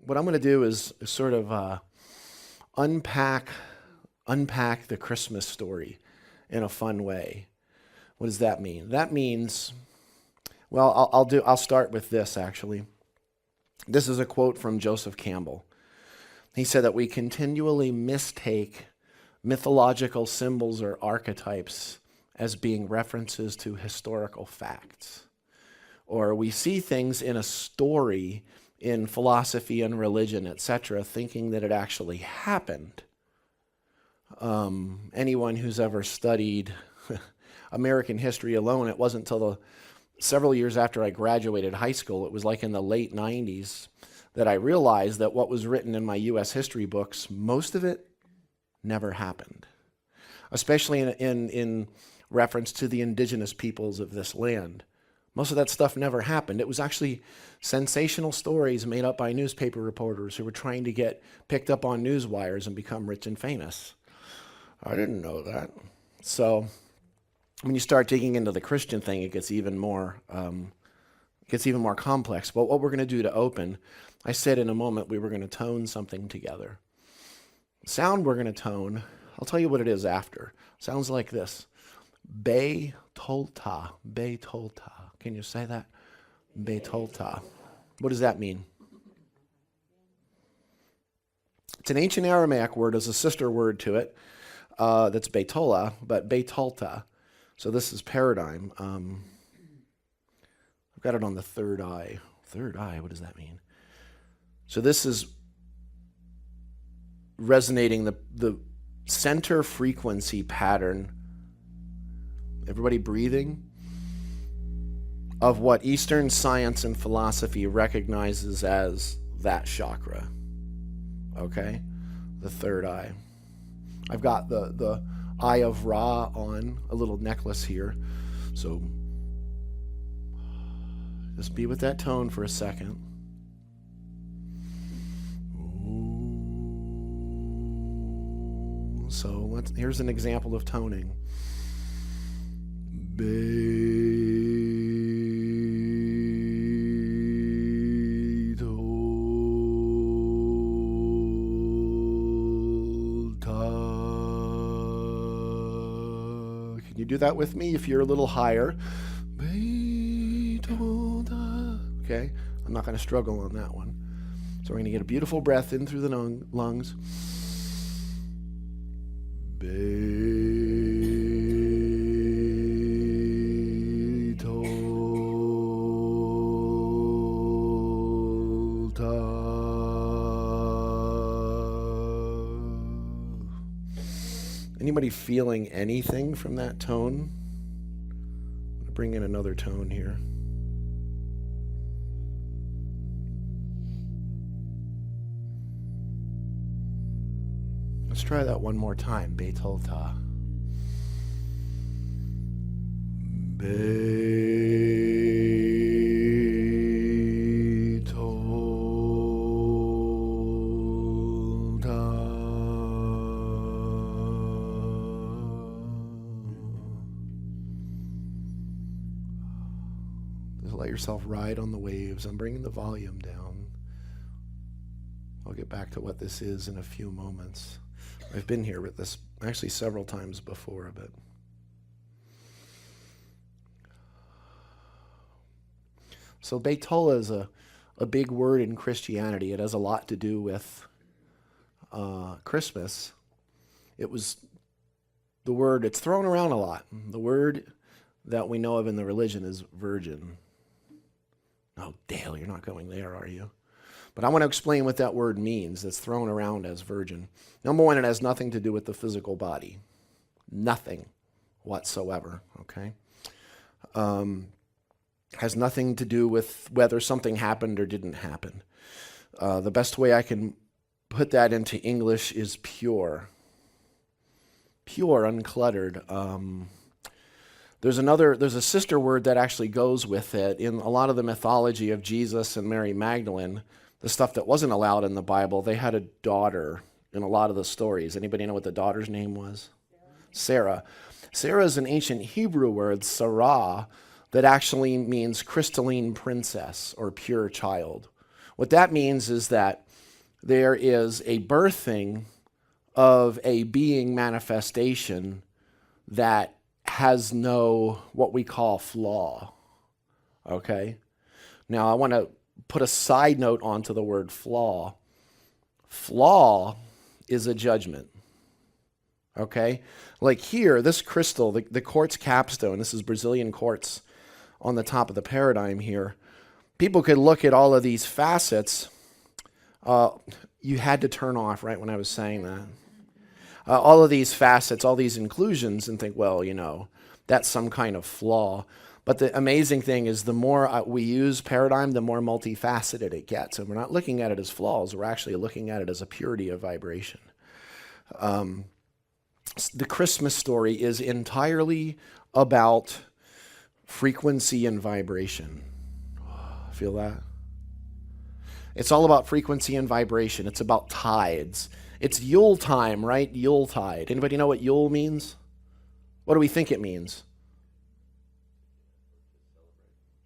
what I'm going to do is sort of unpack the Christmas story in a fun way. What does that mean? That means, well, I'll start with this actually. This is a quote from Joseph Campbell. He said that we continually mistake mythological symbols or archetypes as being references to historical facts. Or we see things in a story in philosophy and religion, etc., thinking that it actually happened. Anyone who's ever studied American history alone, it wasn't until several years after I graduated high school, it was like in the late 90s, that I realized that what was written in my U.S. history books, most of it never happened, especially in reference to the indigenous peoples of this land. Most of that stuff never happened. It was actually sensational stories made up by newspaper reporters who were trying to get picked up on news wires and become rich and famous. I didn't know that. So when you start digging into the Christian thing, it gets even more complex. But what we're going to do to open, I said in a moment we were going to tone something together. Sound we're going to tone, I'll tell you what it is after. Sounds like this. Be-tolta, be-tolta. Can you say that? Be-tolta. What does that mean? It's an ancient Aramaic word. There's a sister word to it that's betola, but betolta. So this is paradigm. I've got it on the third eye. Third eye, what does that mean? So this is resonating the center frequency pattern. Everybody breathing? Of what Eastern science and philosophy recognizes as that chakra. Okay? The third eye. I've got the Eye of Ra on a little necklace here. So just be with that tone for a second. So here's an example of toning. Can you do that with me if you're a little higher? Okay, I'm not going to struggle on that one. So we're going to get a beautiful breath in through the lungs. Anybody feeling anything from that tone? I'm going to bring in another tone here. Let's try that one more time. Betolta. Just let yourself ride on the waves. I'm bringing the volume down. I'll get back to what this is in a few moments. I've been here with this actually several times before, but so Betola is a big word in Christianity. It has a lot to do with Christmas. It was the word, it's thrown around a lot. The word that we know of in the religion is virgin. Oh, Dale, you're not going there, are you? But I want to explain what that word means that's thrown around as virgin. Number one, it has nothing to do with the physical body. Nothing whatsoever, okay? Has nothing to do with whether something happened or didn't happen. The best way I can put that into English is pure. Pure, uncluttered. There's a sister word that actually goes with it. In a lot of the mythology of Jesus and Mary Magdalene, the stuff that wasn't allowed in the Bible, they had a daughter in a lot of the stories. Anybody know what the daughter's name was? Sarah. Sarah is an ancient Hebrew word, Sarah, that actually means crystalline princess or pure child. What that means is that there is a birthing of a being manifestation that has no, what we call, flaw. Okay? Now, I want to put a side note onto the word flaw. Flaw is a judgment. Okay? Like here, this crystal, the quartz capstone, this is Brazilian quartz on the top of the paradigm here. People could look at all of these facets. You had to turn off right when I was saying that. All of these facets, all these inclusions, and think, well, that's some kind of flaw. But the amazing thing is the more we use paradigm, the more multifaceted it gets. And we're not looking at it as flaws. We're actually looking at it as a purity of vibration. The Christmas story is entirely about frequency and vibration. Feel that? It's all about frequency and vibration. It's about tides. It's Yule time, right? Yule tide. Anybody know what Yule means? What do we think it means?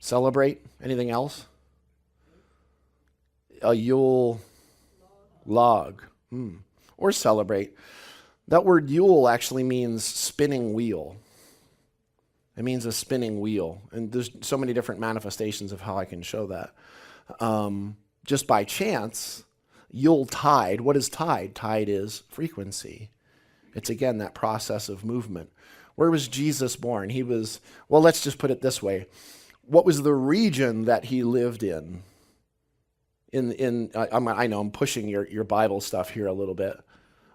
Celebrate? Anything else? A Yule log. Or celebrate. That word Yule actually means spinning wheel. It means a spinning wheel. And there's so many different manifestations of how I can show that. Just by chance, Yule tide. What is tide? Tide is frequency. It's, again, that process of movement. Where was Jesus born? He was, well, let's just put it this way. What was the region that he lived in? I know I'm pushing your Bible stuff here a little bit.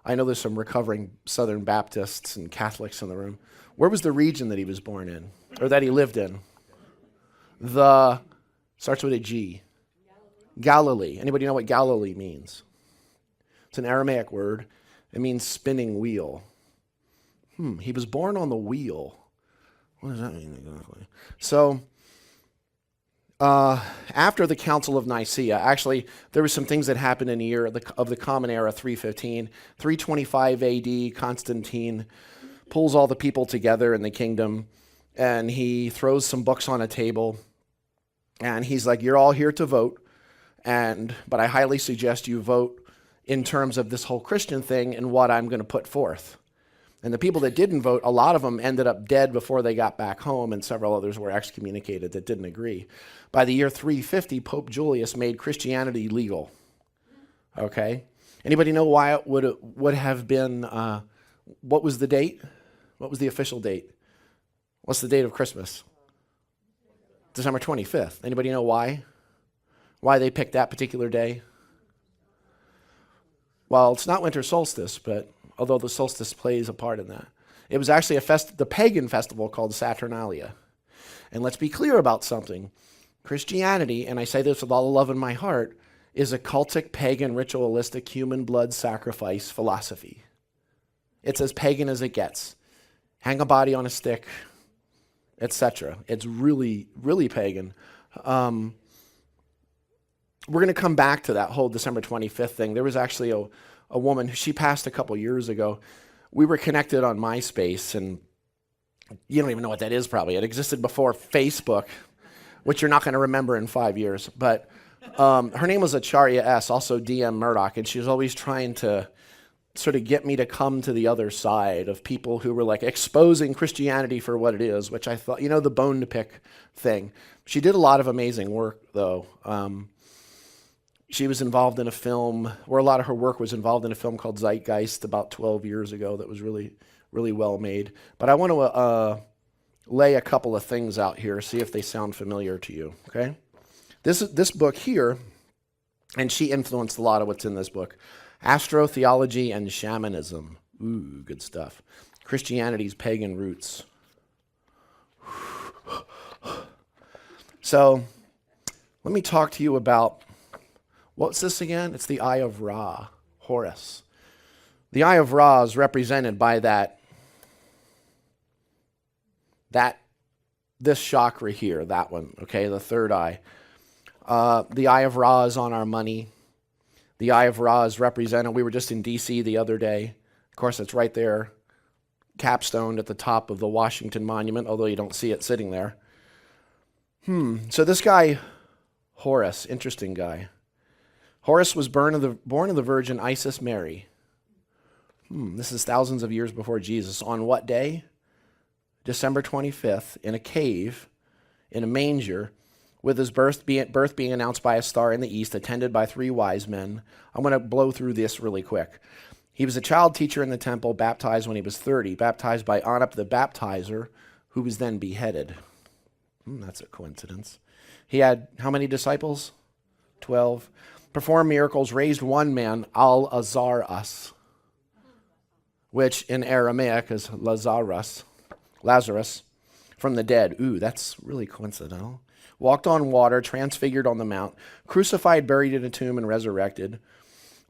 I know there's some recovering Southern Baptists and Catholics in the room. Where was the region that he was born in, or that he lived in? Starts with a G. Galilee. Anybody know what Galilee means? It's an Aramaic word. It means spinning wheel. He was born on the wheel. What does that mean exactly? So, after the Council of Nicaea, actually, there were some things that happened in the year of the Common Era, 315. 325 AD, Constantine pulls all the people together in the kingdom, and he throws some books on a table, and he's like, you're all here to vote, but I highly suggest you vote in terms of this whole Christian thing and what I'm going to put forth. And the people that didn't vote, a lot of them ended up dead before they got back home, and several others were excommunicated that didn't agree. By the year 350, Pope Julius made Christianity legal. Okay? Anybody know why it would have been, what was the date? What was the official date? What's the date of Christmas? December 25th. Anybody know why? Why they picked that particular day? Well, it's not winter solstice, but although the solstice plays a part in that. It was actually the pagan festival called Saturnalia. And let's be clear about something. Christianity, and I say this with all the love in my heart, is a cultic, pagan, ritualistic, human blood sacrifice philosophy. It's as pagan as it gets. Hang a body on a stick, etc. It's really, really pagan. We're going to come back to that whole December 25th thing. There was actually a woman, she passed a couple years ago. We were connected on MySpace, and you don't even know what that is probably. It existed before Facebook, which you're not going to remember in 5 years. But her name was Acharya S., also DM Murdoch, and she was always trying to sort of get me to come to the other side of people who were like exposing Christianity for what it is, which I thought, the bone to pick thing. She did a lot of amazing work, though. She was involved in a film, or a lot of her work was involved in a film called Zeitgeist about 12 years ago that was really, really well made. But I want to lay a couple of things out here, see if they sound familiar to you, okay? This book here, and she influenced a lot of what's in this book, Astrotheology and Shamanism. Ooh, good stuff. Christianity's pagan roots. So, let me talk to you about, what's this again? It's the Eye of Ra, Horus. The Eye of Ra is represented by this chakra here, that one, okay, the third eye. The Eye of Ra is on our money. The Eye of Ra is represented, we were just in D.C. the other day. Of course, it's right there, capstoned at the top of the Washington Monument, although you don't see it sitting there. So this guy, Horus, interesting guy. Horus was born of the Virgin Isis Mary. This is thousands of years before Jesus. On what day? December 25th, in a cave, in a manger, with his birth being announced by a star in the east, attended by 3 wise men. I'm going to blow through this really quick. He was a child teacher in the temple, baptized when he was 30, baptized by Anup the baptizer, who was then beheaded. That's a coincidence. He had how many disciples? 12. Performed miracles, raised one man, Al-Azarus, which in Aramaic is Lazarus, from the dead. Ooh, that's really coincidental. Walked on water, transfigured on the mount, crucified, buried in a tomb, and resurrected.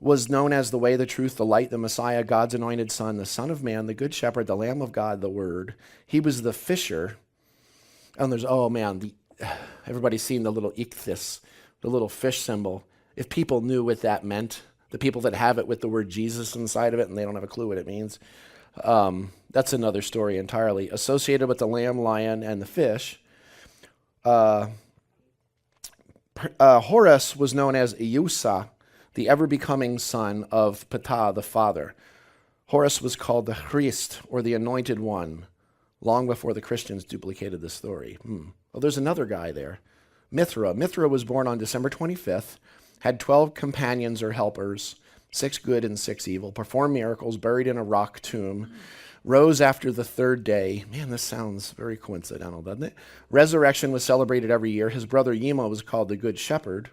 Was known as the way, the truth, the light, the Messiah, God's anointed Son, the Son of Man, the Good Shepherd, the Lamb of God, the Word. He was the fisher. And there's, everybody's seen the little ichthys, the little fish symbol. If people knew what that meant, the people that have it with the word Jesus inside of it and they don't have a clue what it means, that's another story entirely. Associated with the lamb, lion, and the fish, Horus was known as Iusa, the ever-becoming son of Ptah, the father. Horus was called the Christ, or the Anointed One, long before the Christians duplicated the story. Well, there's another guy there. Mithra. Mithra was born on December 25th, had 12 companions or helpers, 6 good and 6 evil, performed miracles, buried in a rock tomb, rose after the 3rd day. Man, this sounds very coincidental, doesn't it? Resurrection was celebrated every year. His brother Yima was called the Good Shepherd.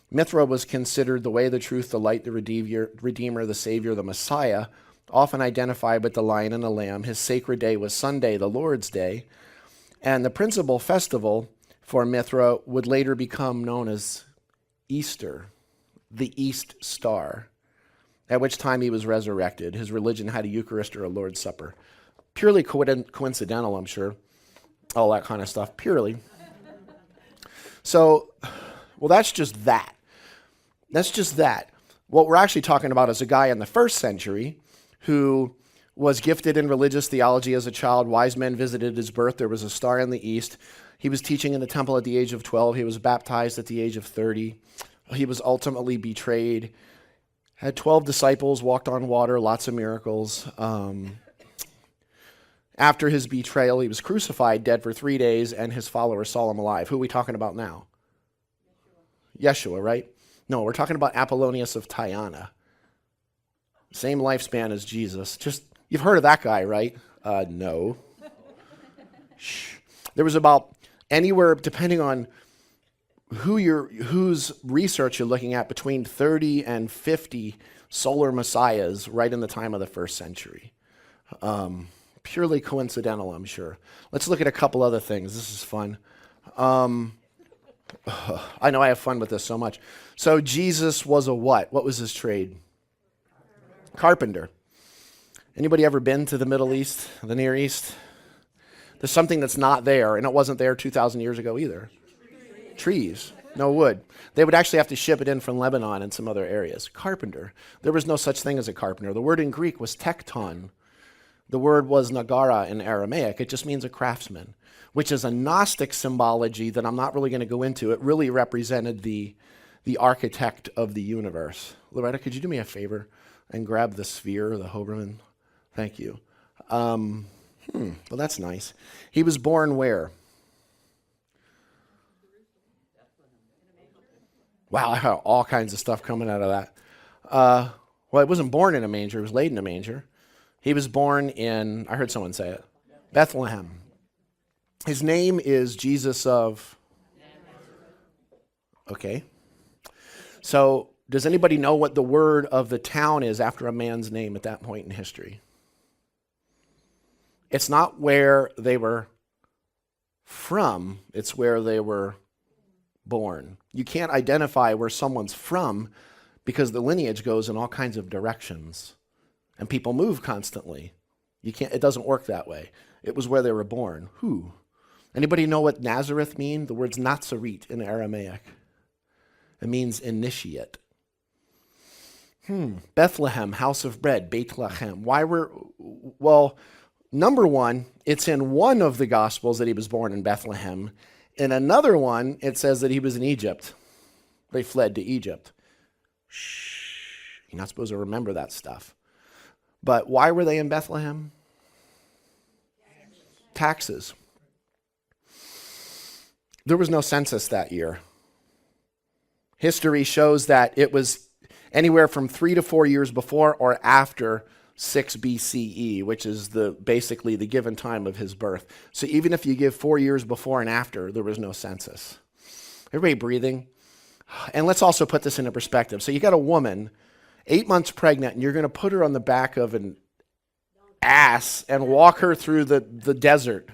Mithra was considered the way, the truth, the light, the Redeemer, the Savior, the Messiah, often identified with the lion and the lamb. His sacred day was Sunday, the Lord's Day. And the principal festival for Mithra would later become known as Easter, the East Star, at which time he was resurrected. His religion had a Eucharist or a Lord's Supper. Purely coincidental, I'm sure. All that kind of stuff, purely. So, well, that's just that. That's just that. What we're actually talking about is a guy in the 1st century who was gifted in religious theology as a child. Wise men visited his birth. There was a star in the east. He was teaching in the temple at the age of 12. He was baptized at the age of 30. He was ultimately betrayed. Had 12 disciples, walked on water, lots of miracles. After his betrayal, he was crucified, dead for 3 days, and his followers saw him alive. Who are we talking about now? Yeshua, right? No, we're talking about Apollonius of Tyana. Same lifespan as Jesus. You've heard of that guy, right? No. Shh. There was about anywhere, depending on whose research you're looking at, between 30 and 50 solar messiahs right in the time of the 1st century. Purely coincidental, I'm sure. Let's look at a couple other things. This is fun. I know I have fun with this so much. So Jesus was a what? What was his trade? Carpenter. Anybody ever been to the Middle East, the Near East? There's something that's not there, and it wasn't there 2,000 years ago either. Trees, no wood. They would actually have to ship it in from Lebanon and some other areas. Carpenter. There was no such thing as a carpenter. The word in Greek was tekton. The word was nagara in Aramaic. It just means a craftsman, which is a Gnostic symbology that I'm not really going to go into. It really represented the architect of the universe. Loretta, could you do me a favor and grab the sphere, the Hoberman? Thank you. Well, that's nice. He was born where? Wow, I have all kinds of stuff coming out of that. Well, he wasn't born in a manger. He was laid in a manger. He was born in, I heard someone say it, Bethlehem. His name is Jesus of... Okay. So, does anybody know what the word of the town is after a man's name at that point in history? It's not where they were from, it's where they were born. You can't identify where someone's from because the lineage goes in all kinds of directions and people move constantly. It doesn't work that way. It was where they were born. Who? Anybody know what Nazareth means? The word's Nazaret in Aramaic. It means initiate. Bethlehem, house of bread, Bethlehem. Well, number one, it's in one of the Gospels that he was born in Bethlehem. In another one, it says that he was in Egypt. They fled to Egypt. You're not supposed to remember that stuff. But why were they in Bethlehem? Taxes. There was no census that year. History shows that it was anywhere from 3 to 4 years before or after 6 BCE, which is basically the given time of his birth. So even if you give 4 years before and after, there was no census. Everybody breathing? And let's also put this into perspective. So you got a woman, 8 months pregnant, and you're going to put her on the back of an ass and walk her through the desert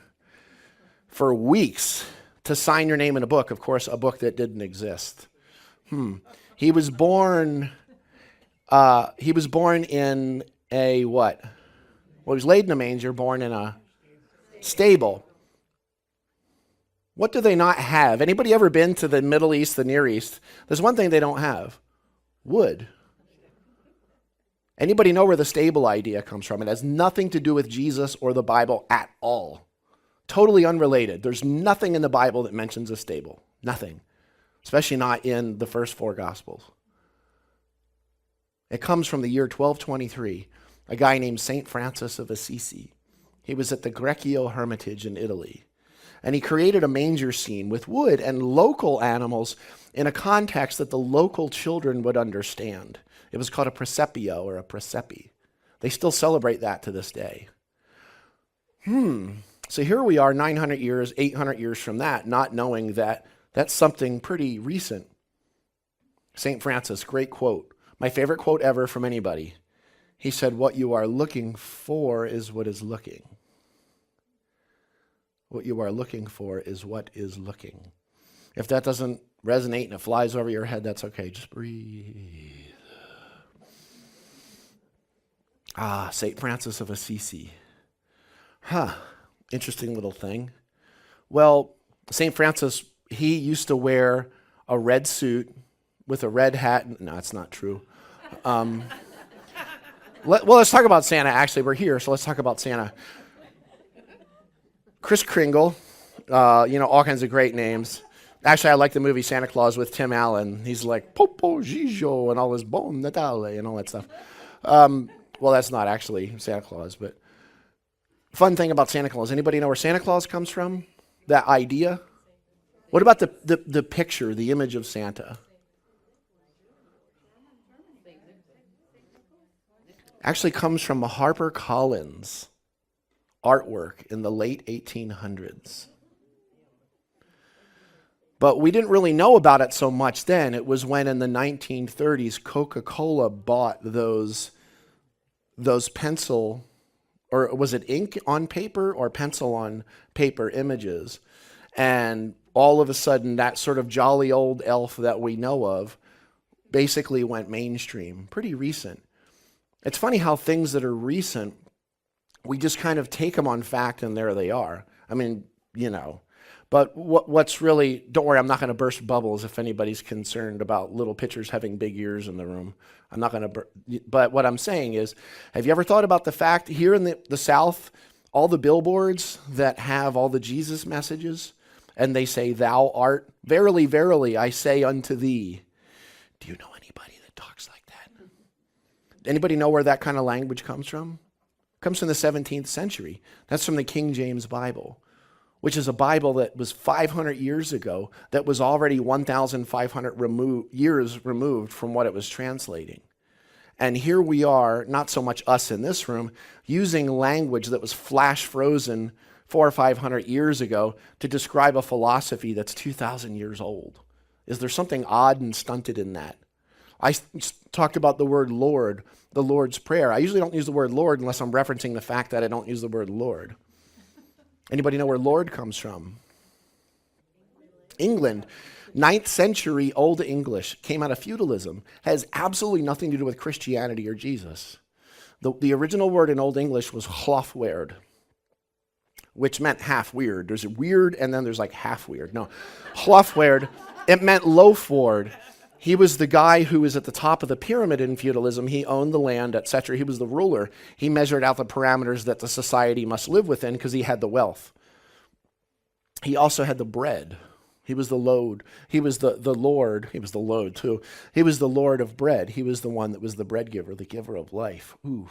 for weeks to sign your name in a book. Of course, a book that didn't exist. He was born in a what? Well, he was laid in a manger, born in a stable. What do they not have? Anybody ever been to the Middle East, the Near East? There's one thing they don't have. Wood. Anybody know where the stable idea comes from? It has nothing to do with Jesus or the Bible at all. Totally unrelated. There's nothing in the Bible that mentions a stable. Nothing. Especially not in the first 4 Gospels. It comes from the year 1223. A guy named St. Francis of Assisi. He was at the Greccio Hermitage in Italy. And he created a manger scene with wood and local animals in a context that the local children would understand. It was called a presepio or a presepi. They still celebrate that to this day. So here we are 900 years, 800 years from that, not knowing that that's something pretty recent. St. Francis, great quote. My favorite quote ever from anybody. He said, what you are looking for is what is looking. What you are looking for is what is looking. If that doesn't resonate and it flies over your head, that's okay. Just breathe. St. Francis of Assisi. Interesting little thing. Well, St. Francis, he used to wear a red suit with a red hat. No, it's not true. Let's talk about Santa. Actually, we're here, so let's talk about Santa. Kris Kringle, all kinds of great names. Actually, I like the movie Santa Claus with Tim Allen. He's like, Popo Gigio, and all his Bon Natale, and all that stuff. Well, that's not actually Santa Claus, but fun thing about Santa Claus. Anybody know where Santa Claus comes from? That idea? What about the picture, the image of Santa? Actually comes from a HarperCollins artwork in the late 1800s. But we didn't really know about it so much then. It was when in the 1930s, Coca-Cola bought those pencil, or was it ink on paper or pencil on paper images? And all of a sudden, that sort of jolly old elf that we know of basically went mainstream. Pretty recent. It's funny how things that are recent, we just kind of take them on fact and there they are. I mean, But what's really, don't worry, I'm not going to burst bubbles if anybody's concerned about little pitchers having big ears in the room. I'm not going to, but what I'm saying is, have you ever thought about the fact here in the South, all the billboards that have all the Jesus messages, and they say, thou art, verily, verily, I say unto thee. Do you know anybody that talks like that? Anybody know where that kind of language comes from? It comes from the 17th century. That's from the King James Bible, which is a Bible that was 500 years ago, that was already 1,500 years removed from what it was translating. And here we are, not so much us in this room, using language that was flash frozen 400 or 500 years ago to describe a philosophy that's 2,000 years old. Is there something odd and stunted in that? I talked about the word Lord, the Lord's Prayer. I usually don't use the word Lord unless I'm referencing the fact that I don't use the word Lord. Anybody know where Lord comes from? England. 9th century Old English came out of feudalism. Has absolutely nothing to do with Christianity or Jesus. The original word in Old English was hlofweird, which meant half weird. There's weird and then there's like half weird. No, hlofweird, it meant loafward. He was the guy who was at the top of the pyramid in feudalism. He owned the land, etc. He was the ruler. He measured out the parameters that the society must live within because he had the wealth. He also had the bread. He was the load. He was the Lord. He was the load too. He was the Lord of bread. He was the one that was the bread giver, the giver of life. Ooh.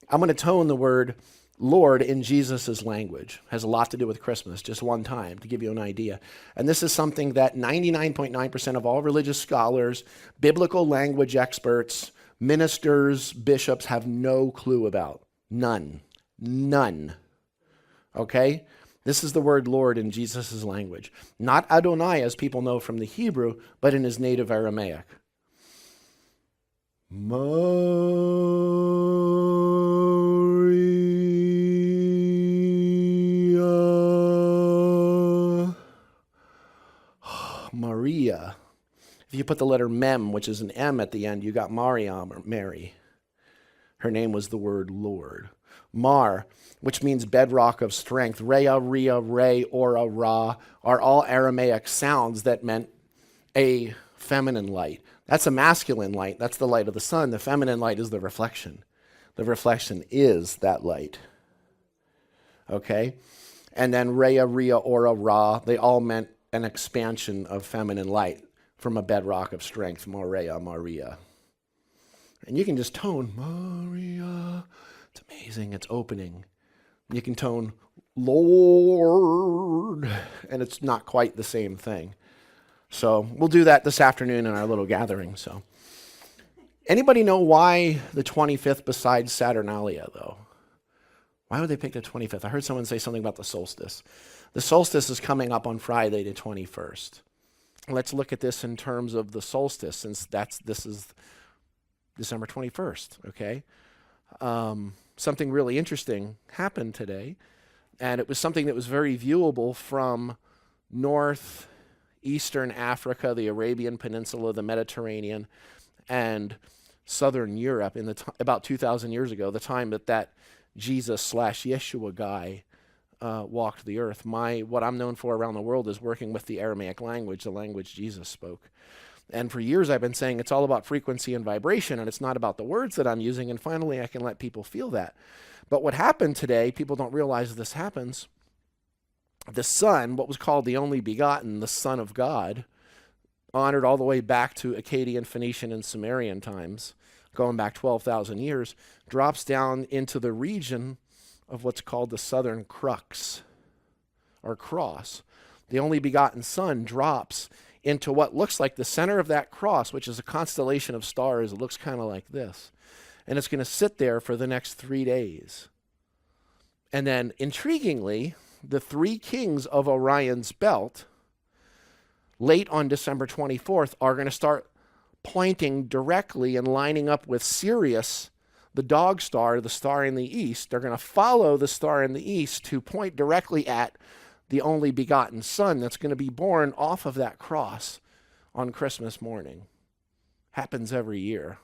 I'm going to tone the word Lord in Jesus' language. Has a lot to do with Christmas, just one time to give you an idea. And this is something that 99.9% of all religious scholars, biblical language experts, ministers, bishops have no clue about. None. None. Okay? This is the word Lord in Jesus' language. Not Adonai, as people know from the Hebrew, but in his native Aramaic. Maria. If you put the letter Mem, which is an M at the end, you got Mariam, or Mary. Her name was the word Lord. Mar, which means bedrock of strength. Rhea, Rhea, Re, Ora, Ra are all Aramaic sounds that meant a feminine light. That's a masculine light. That's the light of the sun. The feminine light is the reflection. The reflection is that light. Okay? And then Rhea, Rhea, Ora, Ra, they all meant an expansion of feminine light from a bedrock of strength. Maria, Maria. And you can just tone Maria. It's amazing. It's opening. You can tone Lord, and it's not quite the same thing. So we'll do that this afternoon in our little gathering. So, anybody know why the 25th besides Saturnalia, though? Why would they pick the 25th? I heard someone say something about the solstice. The solstice is coming up on Friday, the 21st. Let's look at this in terms of the solstice, since this is December 21st, okay? Something really interesting happened today, and it was something that was very viewable from northeastern Africa, the Arabian Peninsula, the Mediterranean, and southern Europe in about 2,000 years ago, the time that Jesus/Yeshua guy walked the earth. What I'm known for around the world is working with the Aramaic language, the language Jesus spoke. And for years I've been saying it's all about frequency and vibration, and it's not about the words that I'm using, and finally I can let people feel that. But what happened today, people don't realize this happens. The Son, what was called the only begotten, the Son of God, honored all the way back to Akkadian, Phoenician, and Sumerian times, going back 12,000 years, drops down into the region of what's called the Southern Crux, or cross. The only begotten Son drops into what looks like the center of that cross, which is a constellation of stars. It looks kind of like this. And it's going to sit there for the next 3 days. And then, intriguingly, the three kings of Orion's belt, late on December 24th, are going to start pointing directly and lining up with Sirius, the dog star, the star in the east. They're going to follow the star in the east to point directly at the only begotten Son that's going to be born off of that cross on Christmas morning. Happens every year.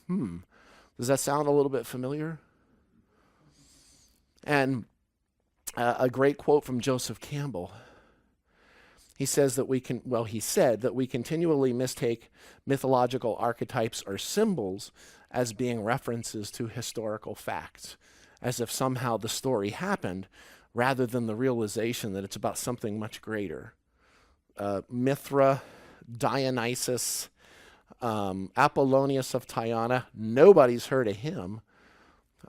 Does that sound a little bit familiar? And a great quote from Joseph Campbell. He says that he said that we continually mistake mythological archetypes or symbols as being references to historical facts, as if somehow the story happened, rather than the realization that it's about something much greater. Mithra, Dionysus, Apollonius of Tyana, nobody's heard of him.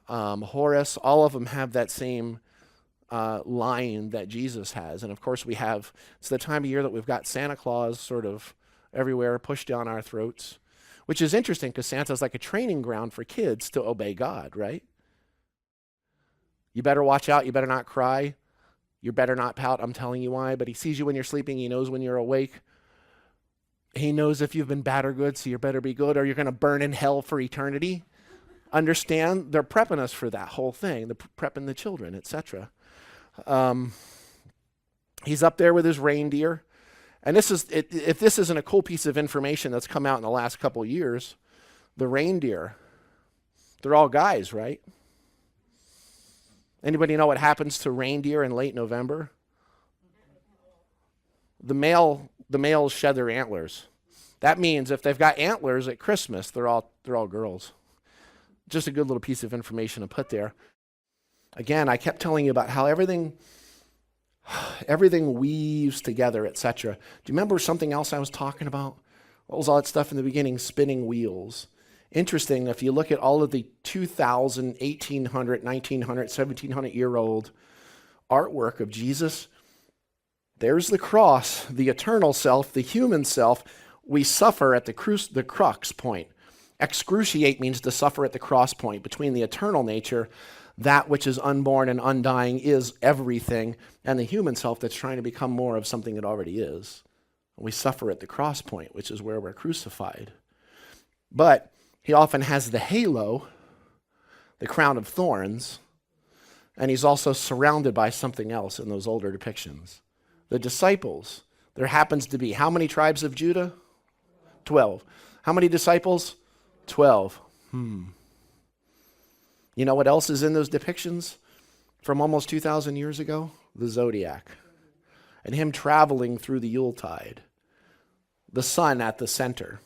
Horus, all of them have that same line that Jesus has. And of course it's the time of year that we've got Santa Claus sort of everywhere pushed down our throats, which is interesting because Santa's like a training ground for kids to obey God, right? You better watch out. You better not cry. You better not pout. I'm telling you why. But he sees you when you're sleeping. He knows when you're awake. He knows if you've been bad or good, so you better be good, or you're going to burn in hell for eternity. Understand? They're prepping us for that whole thing. They're prepping the children, etc. He's up there with his reindeer. And if this isn't a cool piece of information that's come out in the last couple years, the reindeer, they're all guys, right? Anybody know what happens to reindeer in late November? The males shed their antlers. That means if they've got antlers at Christmas, they're all girls. Just a good little piece of information to put there. Again, I kept telling you about how everything Everything weaves together, etc. Do you remember something else I was talking about? What was all that stuff in the beginning? Spinning wheels. Interesting, if you look at all of the 2,000, 1,800, 1,900, 1,700-year-old artwork of Jesus, there's the cross, the eternal self, the human self. We suffer at the crux point. Excruciate means to suffer at the cross point between the eternal nature, that which is unborn and undying is everything, and the human self that's trying to become more of something it already is. We suffer at the cross point, which is where we're crucified. But he often has the halo, the crown of thorns, and he's also surrounded by something else in those older depictions. The disciples, there happens to be how many tribes of Judah? 12. How many disciples? 12. You know what else is in those depictions from almost 2,000 years ago? The zodiac. And him traveling through the Yuletide. The sun at the center.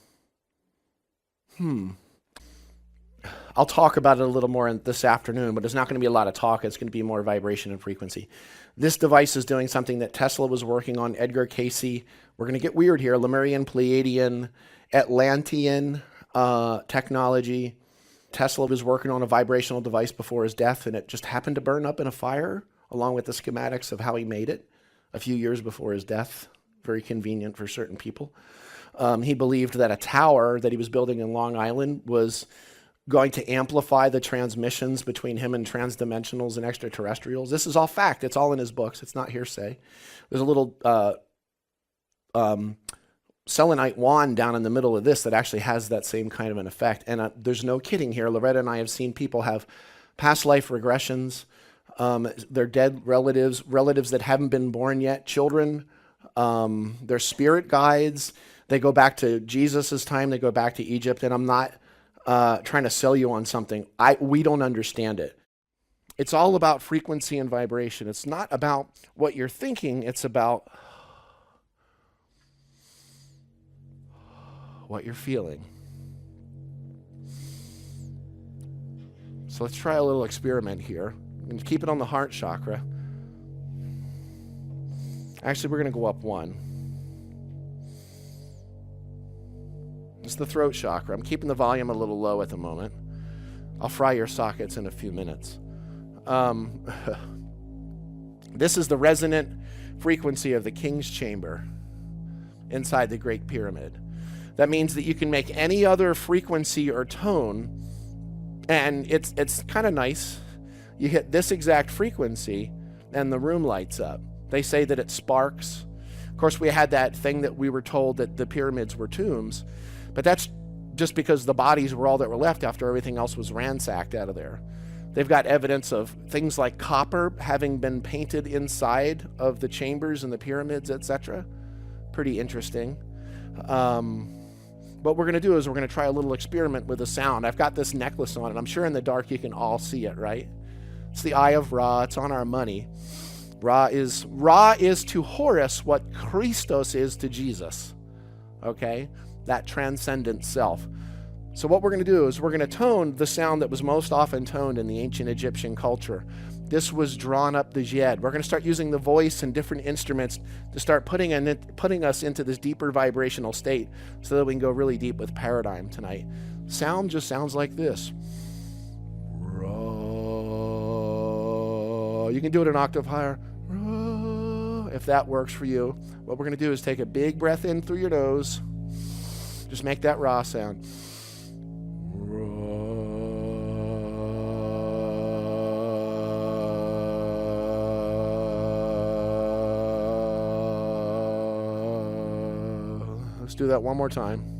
I'll talk about it a little more this afternoon, but there's not going to be a lot of talk. It's going to be more vibration and frequency. This device is doing something that Tesla was working on, Edgar Cayce. We're going to get weird here. Lemurian, Pleiadian, Atlantean technology. Tesla was working on a vibrational device before his death, and it just happened to burn up in a fire, along with the schematics of how he made it a few years before his death. Very convenient for certain people. He believed that a tower that he was building in Long Island was going to amplify the transmissions between him and transdimensionals and extraterrestrials. This is all fact. It's all in his books. It's not hearsay. There's a little selenite wand down in the middle of this that actually has that same kind of an effect. And there's no kidding here. Loretta and I have seen people have past life regressions. Their dead relatives that haven't been born yet, children, their spirit guides. They go back to Jesus' time. They go back to Egypt. And I'm not trying to sell you on something. We don't understand it. It's all about frequency and vibration. It's not about what you're thinking. It's about what you're feeling. So let's try a little experiment here. I'm going to keep it on the heart chakra. Actually, we're going to go up one. It's the throat chakra. I'm keeping the volume a little low at the moment. I'll fry your sockets in a few minutes. This is the resonant frequency of the king's chamber inside the Great Pyramid. That means that you can make any other frequency or tone, and it's kind of nice. You hit this exact frequency, and the room lights up. They say that it sparks. Of course, we had that thing that we were told that the pyramids were tombs, but that's just because the bodies were all that were left after everything else was ransacked out of there. They've got evidence of things like copper having been painted inside of the chambers and the pyramids, etc. Pretty interesting. What we're going to do is we're going to try a little experiment with the sound. I've got this necklace on, and I'm sure in the dark you can all see it, right? It's the Eye of Ra. It's on our money. Ra is to Horus what Christos is to Jesus. Okay? That transcendent self. So what we're going to do is we're going to tone the sound that was most often toned in the ancient Egyptian culture. This was drawn up the Djed. We're going to start using the voice and different instruments to start putting us into this deeper vibrational state so that we can go really deep with paradigm tonight. Sound just sounds like this. You can do it an octave higher. If that works for you. What we're going to do is take a big breath in through your nose. Just make that Ra sound. Let's do that one more time.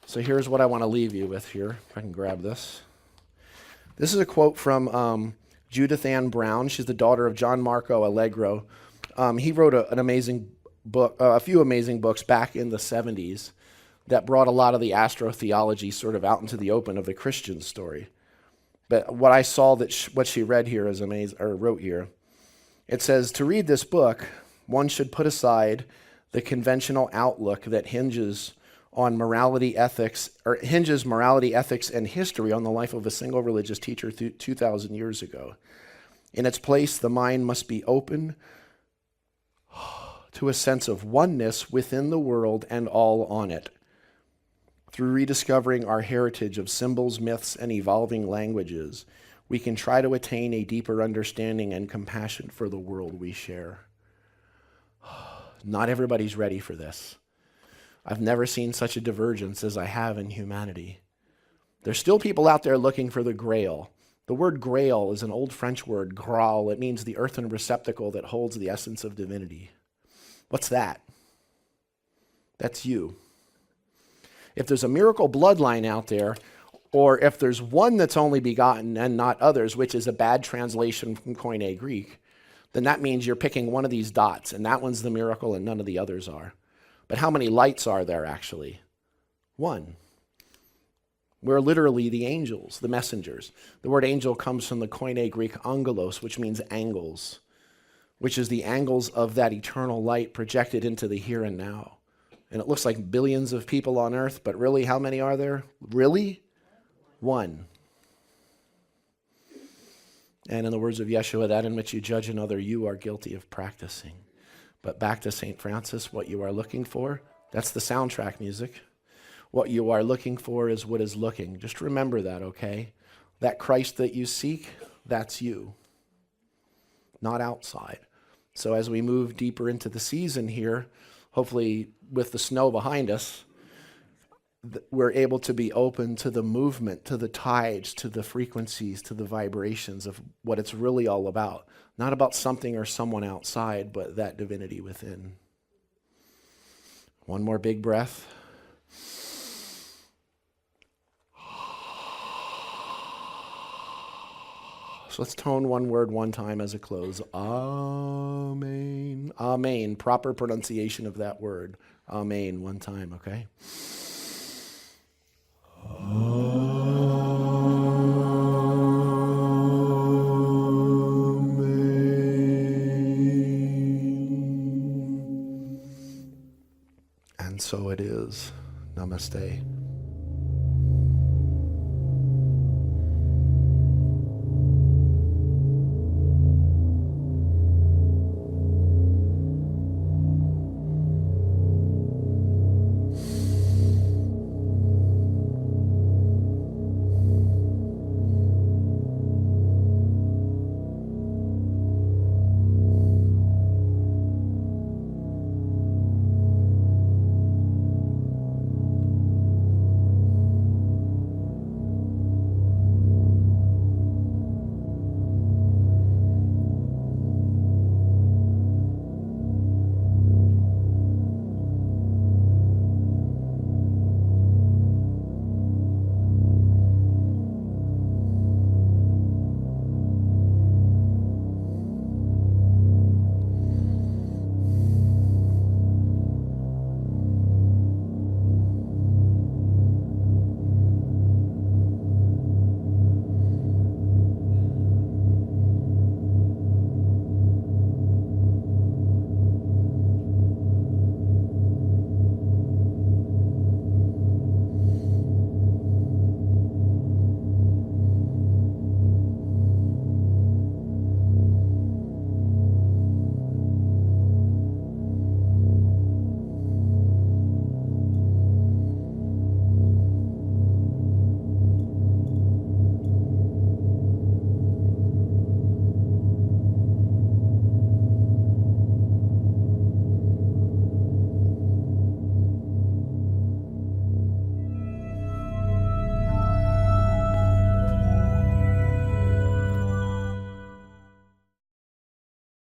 So here's what I want to leave you with here. If I can grab this. This is a quote from Judith Ann Brown. She's the daughter of John Marco Allegro. He wrote an amazing book, a few amazing books back in the 70s that brought a lot of the astrotheology sort of out into the open of the Christian story. But what I saw what she read here is amazing, or wrote here, It says, to read this book, one should put aside the conventional outlook that hinges morality, ethics, and history on the life of a single religious teacher 2,000 years ago. In its place, the mind must be open to a sense of oneness within the world and all on it. Through rediscovering our heritage of symbols, myths, and evolving languages, we can try to attain a deeper understanding and compassion for the world we share. Not everybody's ready for this. I've never seen such a divergence as I have in humanity. There's still people out there looking for the grail. The word grail is an old French word, graal. It means the earthen receptacle that holds the essence of divinity. What's that? That's you. If there's a miracle bloodline out there, or if there's one that's only begotten and not others, which is a bad translation from Koine Greek, then that means you're picking one of these dots, and that one's the miracle and none of the others are. But how many lights are there actually? One. We're literally the angels, the messengers. The word angel comes from the Koine Greek angelos, which means angles, which is the angles of that eternal light projected into the here and now. And it looks like billions of people on earth, but really, how many are there? Really? One. And in the words of Yeshua, that in which you judge another, you are guilty of practicing. But back to St. Francis, what you are looking for, that's the soundtrack music. What you are looking for is what is looking. Just remember that, okay? That Christ that you seek, that's you, not outside. So as we move deeper into the season here, hopefully with the snow behind us, we're able to be open to the movement, to the tides, to the frequencies, to the vibrations of what it's really all about. Not about something or someone outside, but that divinity within. One more big breath. So let's tone one word one time as a close. Amen. Amen. Proper pronunciation of that word. Amen. One time, okay? Amen. And so it is. Namaste.